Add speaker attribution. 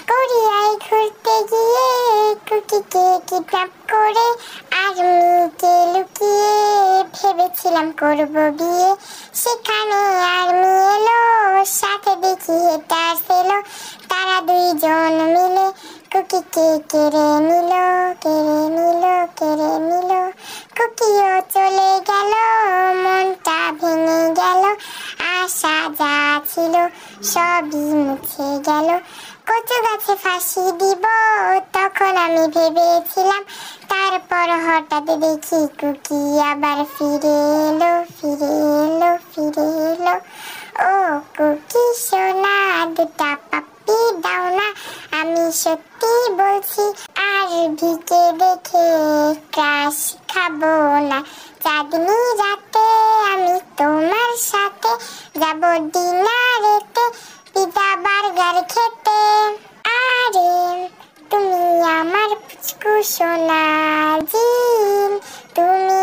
Speaker 1: কোরিয়ায় ঘুরতে গিয়ে কুকিকে কিডন্যাপ করে আর্মিকে লুকিয়ে ভেবেছিলাম করব বিয়ে। সেখানে আর্মি এলো, সাথে দেখি হেটার্স এলো, তারা দুইজন মিলে কুকিকে কেড়ে নিল, কেড়ে নিল, কেড়ে নিল। কুকিও চলে গেল, মনটা ভেঙে গেল, আশা যা ছিল সবই মুছে গেল। কচু গাছে ফাঁসি দিব তখন আমি ভেবেছিলাম, তারপর হঠাৎ দেখি কুকি আবার ফিরে এলো, ফিরে এলো, ফিরে এলো। ও কুকি সোনা, দুটা পাপ্পি দাও না, আমি সত্যি বলছি আর ভিকে দেখে ক্রাশ খাবো না। চাঁদনি রাতে আমি তোমার সাথে যাব ডিনারেতে, পিজা বার্গার খেতে। আরে তুমি আমার পুচকু সোনা জিন, তুমি